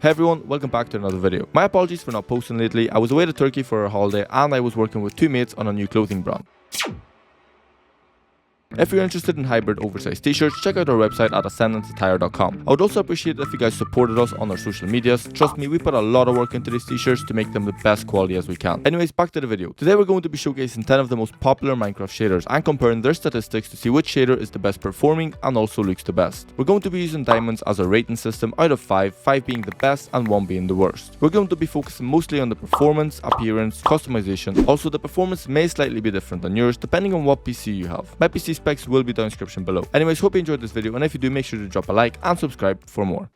Hey everyone, welcome back to another video. My apologies for not posting lately. I was away to Turkey for a holiday and I was working with two mates on a new clothing brand. If you're interested in hybrid oversized t-shirts, check out our website at AstraLex. I would also appreciate it if you guys supported us on our social medias. Trust me, we put a lot of work into these t-shirts to make them the best quality as we can. Anyways, back to the video. Today we're going to be showcasing 10 of the most popular Minecraft shaders and comparing their statistics to see which shader is the best performing and also looks the best. We're going to be using diamonds as a rating system out of 5, 5 being the best and 1 being the worst. We're going to be focusing mostly on the performance, appearance, customization. Also, the performance may slightly be different than yours depending on what PC you have. My PC specs will be down in the description below. Anyways, hope you enjoyed this video, and if you do, make sure to drop a like and subscribe for more.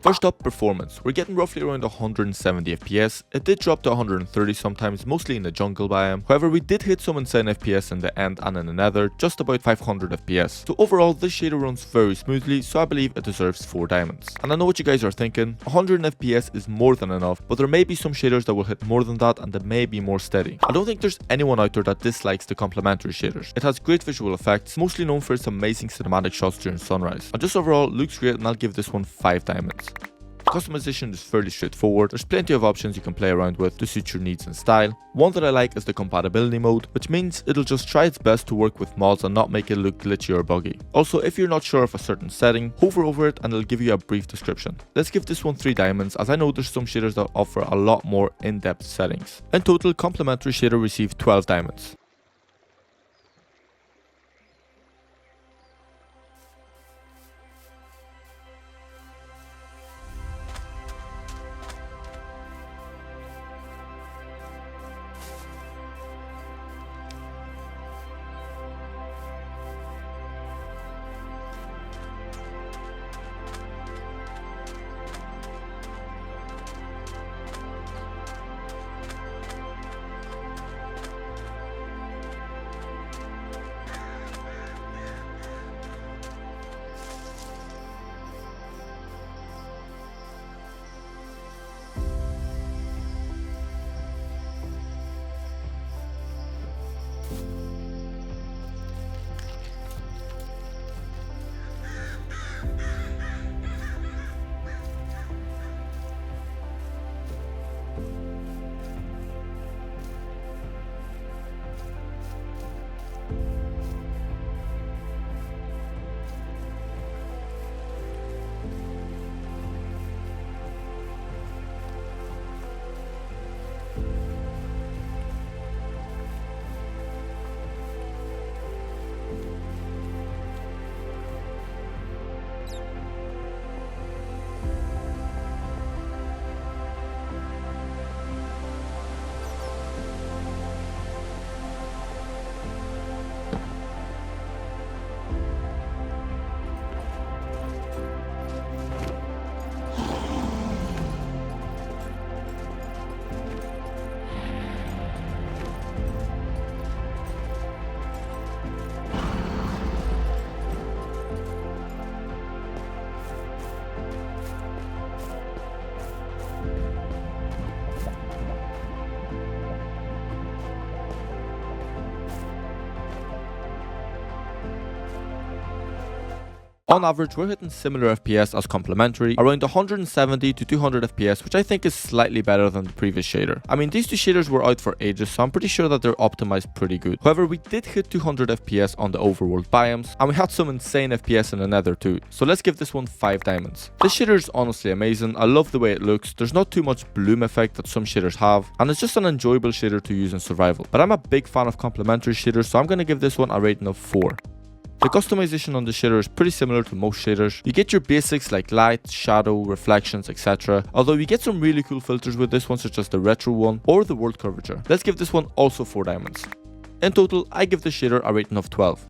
First up, performance. We're getting roughly around 170 FPS. It did drop to 130 sometimes, mostly in the jungle biome. However, we did hit some insane FPS in the end and in the nether, just about 500 FPS. So overall, this shader runs very smoothly, so I believe it deserves 4 diamonds. And I know what you guys are thinking, 100 FPS is more than enough, but there may be some shaders that will hit more than that and they may be more steady. I don't think there's anyone out there that dislikes the complementary shaders. It has great visual effects, mostly known for its amazing cinematic shots during sunrise. And just overall, looks great, and I'll give this one 5 diamonds. Customization is fairly straightforward. There's plenty of options you can play around with to suit your needs and style. One that I like is the compatibility mode, which means it'll just try its best to work with mods and not make it look glitchy or buggy. Also, if you're not sure of a certain setting, hover over it and it'll give you a brief description. Let's give this one 3 diamonds, as I know there's some shaders that offer a lot more in-depth settings. In total, complementary shader received 12 diamonds. On average, we're hitting similar FPS as Complementary, around 170 to 200 FPS, which I think is slightly better than the previous shader. I mean, these two shaders were out for ages, so I'm pretty sure that they're optimized pretty good. However, we did hit 200 FPS on the overworld biomes, and we had some insane FPS in the nether too, so let's give this one 5 diamonds. This shader is honestly amazing. I love the way it looks. There's not too much bloom effect that some shaders have, and it's just an enjoyable shader to use in survival. But I'm a big fan of Complementary shaders, so I'm going to give this one a rating of 4. The customization on the shader is pretty similar to most shaders. You get your basics like light, shadow, reflections, etc. Although you get some really cool filters with this one, such as the retro one or the world curvature. Let's give this one also 4 diamonds. In total, I give the shader a rating of 12.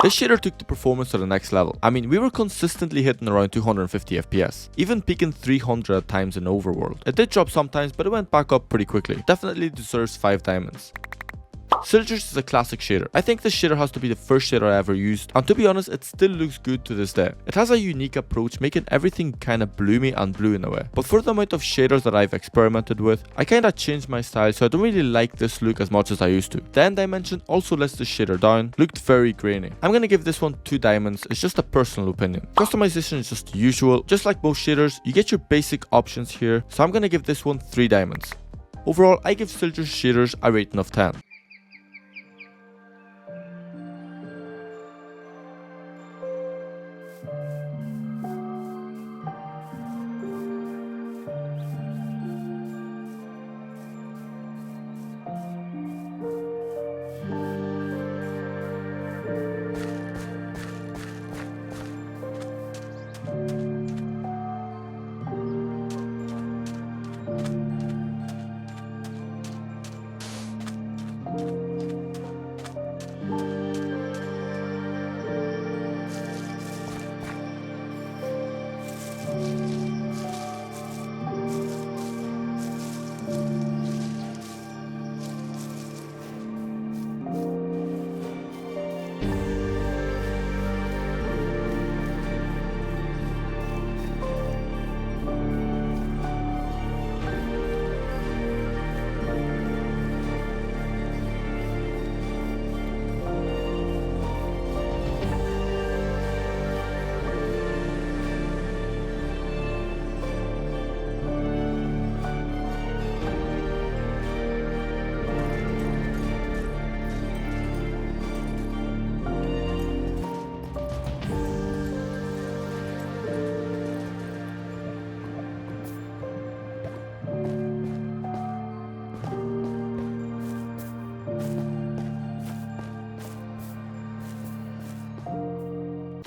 This shader took the performance to the next level. I mean, we were consistently hitting around 250 FPS, even peaking 300 at times in overworld. It did drop sometimes, but it went back up pretty quickly. Definitely deserves 5 diamonds. Sildurs is a classic shader. I think this shader has to be the first shader I ever used, and to be honest, it still looks good to this day. It has a unique approach, making everything kinda bloomy and blue in a way. But for the amount of shaders that I've experimented with, I kinda changed my style, so I don't really like this look as much as I used to. The end dimension also lets the shader down, looked very grainy. I'm gonna give this one 2 diamonds, it's just a personal opinion. Customization is just usual. Just like most shaders, you get your basic options here, so I'm gonna give this one 3 diamonds. Overall, I give Sildurs shaders a rating of 10.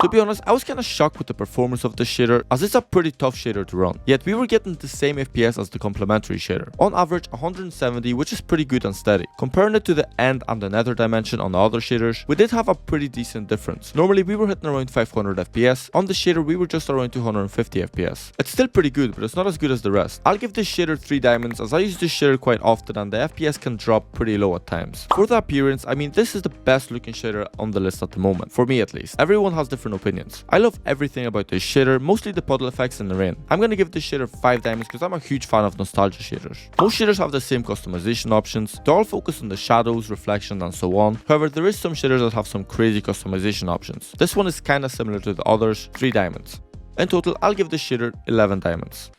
To be honest, I was kinda shocked with the performance of this shader, as it's a pretty tough shader to run. Yet we were getting the same FPS as the Complementary shader. On average 170, which is pretty good and steady. Comparing it to the end and the nether dimension on the other shaders, we did have a pretty decent difference. Normally we were hitting around 500 FPS, on the shader we were just around 250 FPS. It's still pretty good, but it's not as good as the rest. I'll give this shader 3 diamonds, as I use this shader quite often and the FPS can drop pretty low at times. For the appearance, I mean, this is the best looking shader on the list at the moment, for me at least. Everyone has different different opinions. I love everything about this shader, mostly the puddle effects in the rain. I'm gonna give this shader 5 diamonds because I'm a huge fan of nostalgia shaders. Most shaders have the same customization options, they all focus on the shadows, reflections and so on. However, there is some shaders that have some crazy customization options. This one is kinda similar to the others, 3 diamonds. In total, I'll give this shader 11 diamonds.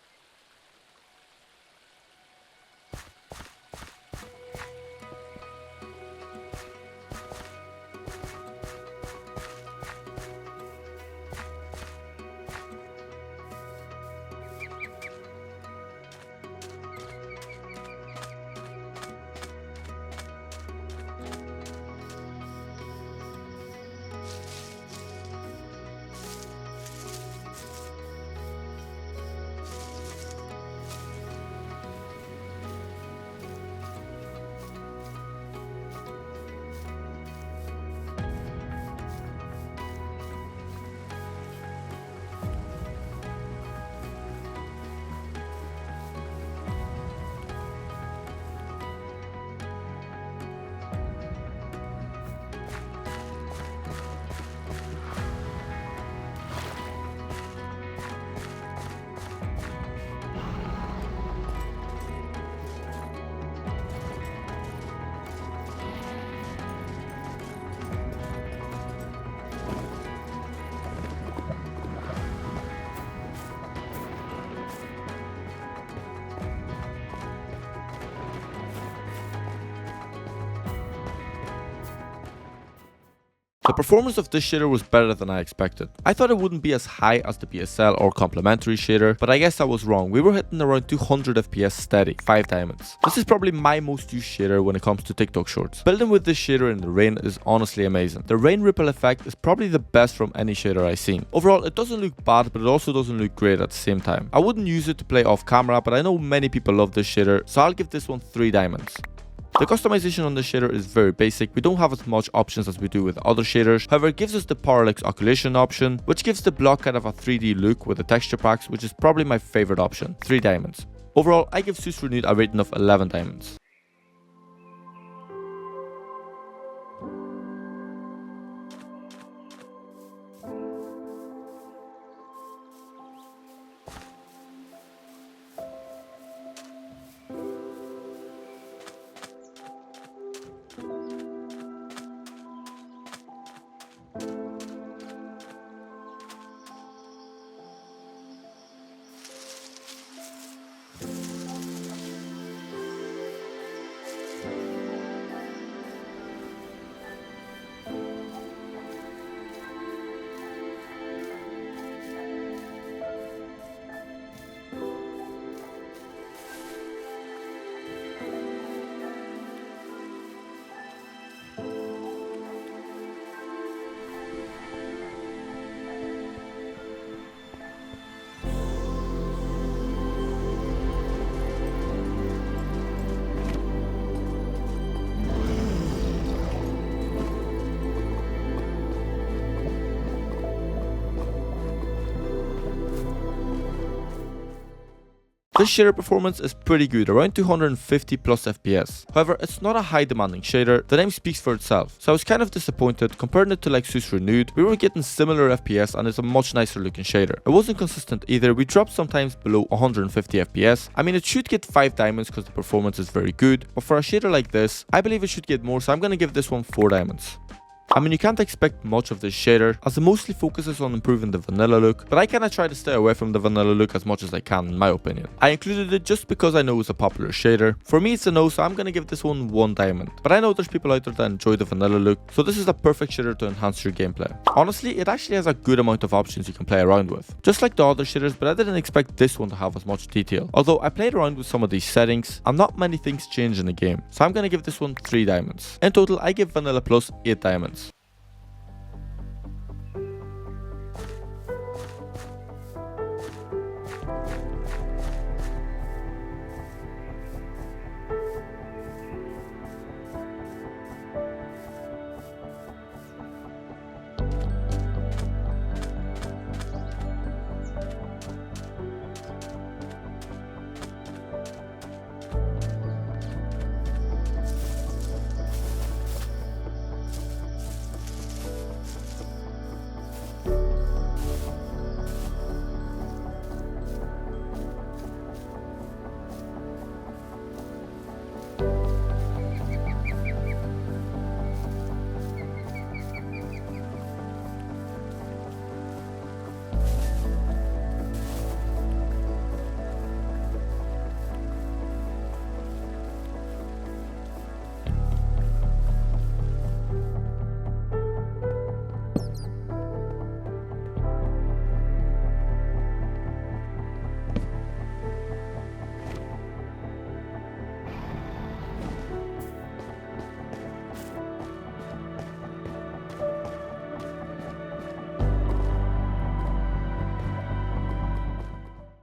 The performance of this shader was better than I expected. I thought it wouldn't be as high as the BSL or Complementary shader, but I guess I was wrong. We were hitting around 200 FPS steady, 5 diamonds. This is probably my most used shader when it comes to TikTok shorts. Building with this shader in the rain is honestly amazing. The rain ripple effect is probably the best from any shader I've seen. Overall, it doesn't look bad, but it also doesn't look great at the same time. I wouldn't use it to play off camera, but I know many people love this shader, so I'll give this one 3 diamonds. The customization on the shader is very basic. We don't have as much options as we do with other shaders. However, it gives us the AstraLex occlusion option, which gives the block kind of a 3D look with the texture packs, which is probably my favorite option, 3 diamonds. Overall, I give Seus Renewed a rating of 11 diamonds. This shader performance is pretty good, around 250 plus FPS. However, it's not a high demanding shader, the name speaks for itself, so I was kind of disappointed. Comparing it to like Seus Renewed, we were getting similar FPS and it's a much nicer looking shader. It wasn't consistent either, we dropped sometimes below 150 FPS. I mean, it should get 5 diamonds because the performance is very good, but for a shader like this, I believe it should get more, so I'm gonna give this one 4 diamonds. I mean, you can't expect much of this shader as it mostly focuses on improving the vanilla look, but I kinda try to stay away from the vanilla look as much as I can in my opinion. I included it just because I know it's a popular shader. For me it's a no, so I'm gonna give this one 1 diamond. But I know there's people out there that enjoy the vanilla look, so this is the perfect shader to enhance your gameplay. Honestly, it actually has a good amount of options you can play around with. Just like the other shaders, but I didn't expect this one to have as much detail. Although I played around with some of these settings and not many things change in the game, so I'm gonna give this one 3 diamonds. In total, I give Vanilla Plus 8 diamonds.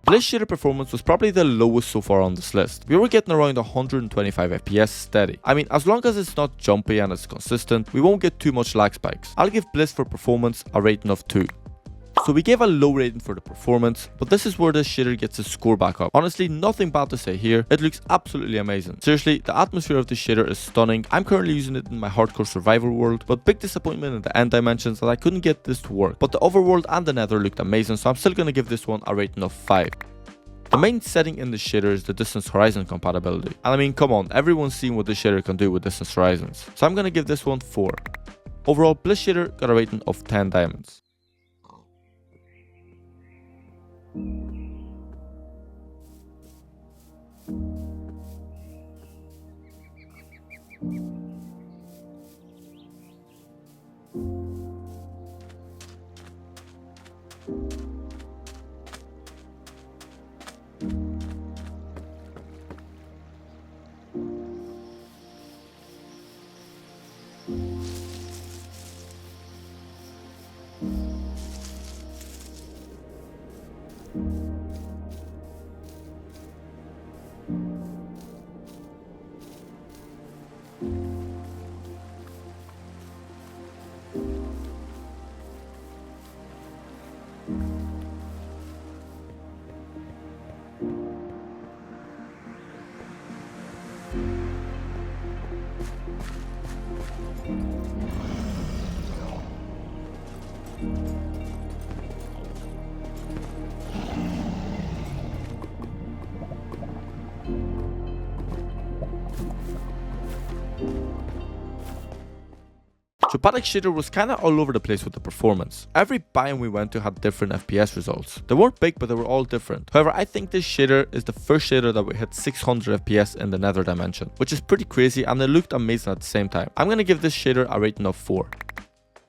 Bliss shader performance was probably the lowest so far on this list. We were getting around 125 FPS steady. I mean, as long as it's not jumpy and it's consistent, we won't get too much lag spikes. I'll give Bliss for performance a rating of 2. So we gave a low rating for the performance, but this is where this shader gets its score back up. Honestly, nothing bad to say here. It looks absolutely amazing. Seriously, the atmosphere of this shader is stunning. I'm currently using it in my hardcore survival world, but big disappointment in the end dimensions that I couldn't get this to work. But the overworld and the nether looked amazing, so I'm still gonna give this one a rating of 5. The main setting in the shader is the distance horizon compatibility. And I mean, come on, everyone's seen what this shader can do with distance horizons. So I'm gonna give this one 4. Overall, Bliss shader got a rating of 10 diamonds. JBuilds shader was kinda all over the place with the performance. Every biome we went to had different FPS results. They weren't big, but they were all different. However, I think this shader is the first shader that we hit 600 FPS in the nether dimension, which is pretty crazy, and it looked amazing at the same time. I'm gonna give this shader a rating of 4.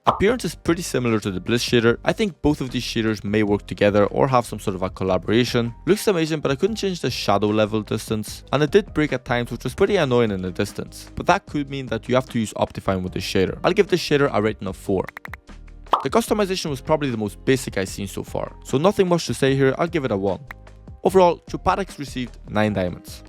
Appearance is pretty similar to the Bliss shader. I think both of these shaders may work together or have some sort of a collaboration. Looks amazing, but I couldn't change the shadow level distance, and it did break at times, which was pretty annoying in the distance. But that could mean that you have to use Optifine with this shader. I'll give this shader a rating of 4. The customization was probably the most basic I've seen so far, so nothing much to say here. I'll give it a 1. Overall, JBuilds received 9 diamonds.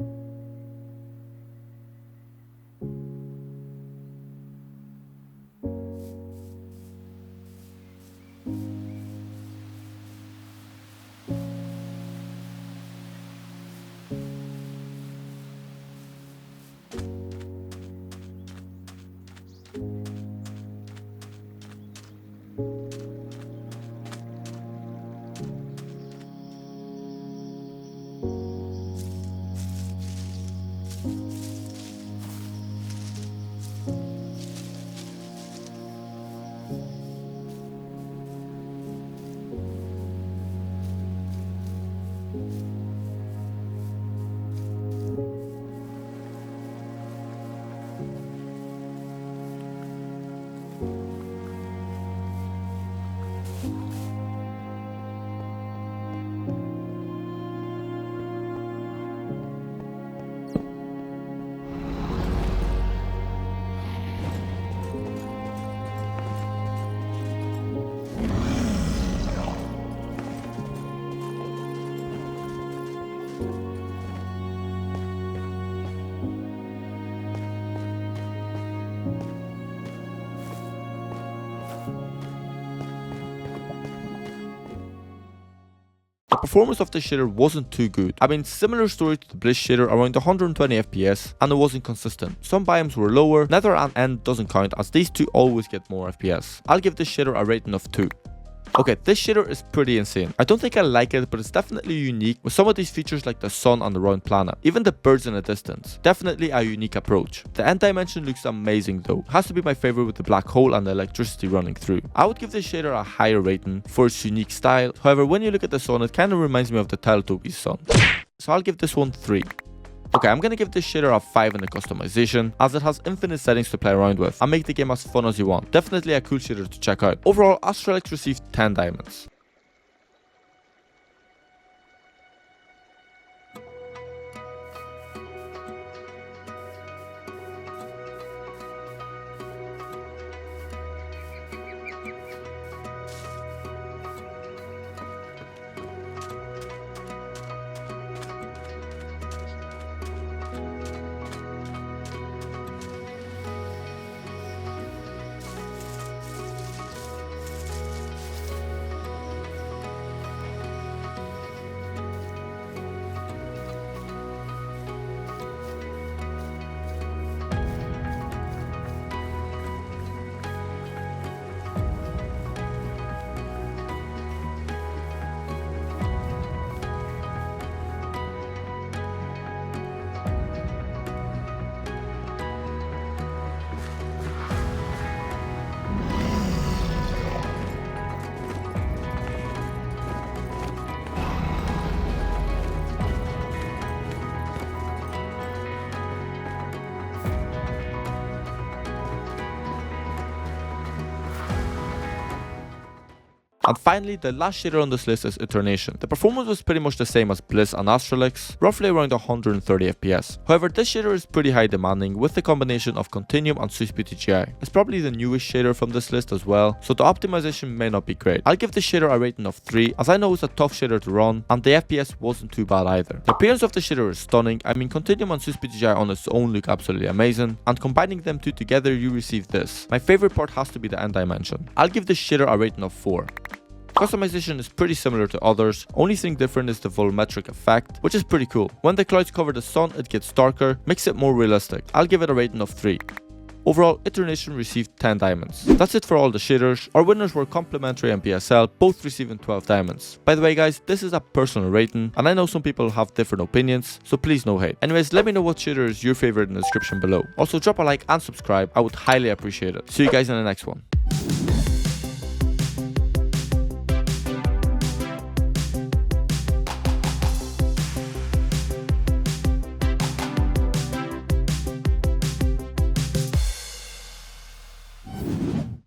The performance of the shader wasn't too good. I mean, similar story to the Bliss shader, around 120 FPS, and it wasn't consistent. Some biomes were lower. Nether and End doesn't count, as these two always get more FPS. I'll give this shader a rating of 2. Okay, this shader is pretty insane. I don't think I like it, but it's definitely unique with some of these features like the sun on the round planet, even the birds in the distance. Definitely a unique approach. The end dimension looks amazing though. It has to be my favorite with the black hole and the electricity running through. I would give this shader a higher rating for its unique style. However, when you look at the sun, it kind of reminds me of the Teletubbies sun. So I'll give this one 3. Okay, I'm gonna give this shader a 5 in the customization, as it has infinite settings to play around with and make the game as fun as you want. Definitely a cool shader to check out. Overall, AstraLex received 10 diamonds. And finally, the last shader on this list is IternationT. The performance was pretty much the same as Bliss and AstraLex, roughly around 130 FPS. However, this shader is pretty high demanding with the combination of Continuum and Swiss Beauty GI. It's probably the newest shader from this list as well, so the optimization may not be great. I'll give the shader a rating of 3 as I know it's a tough shader to run and the FPS wasn't too bad either. The appearance of the shader is stunning. I mean, Continuum and Swiss Beauty GI on its own look absolutely amazing, and combining them two together you receive this. My favorite part has to be the end dimension. I'll give this shader a rating of 4. Customization is pretty similar to others, only thing different is the volumetric effect, which is pretty cool. When the clouds cover the sun, it gets darker, makes it more realistic. I'll give it a rating of 3. Overall, IternationT received 10 diamonds. That's it for all the shaders. Our winners were Complementary and BSL, both receiving 12 diamonds. By the way guys, this is a personal rating, and I know some people have different opinions, so please no hate. Anyways, let me know what shader is your favorite in the description below. Also drop a like and subscribe, I would highly appreciate it. See you guys in the next one.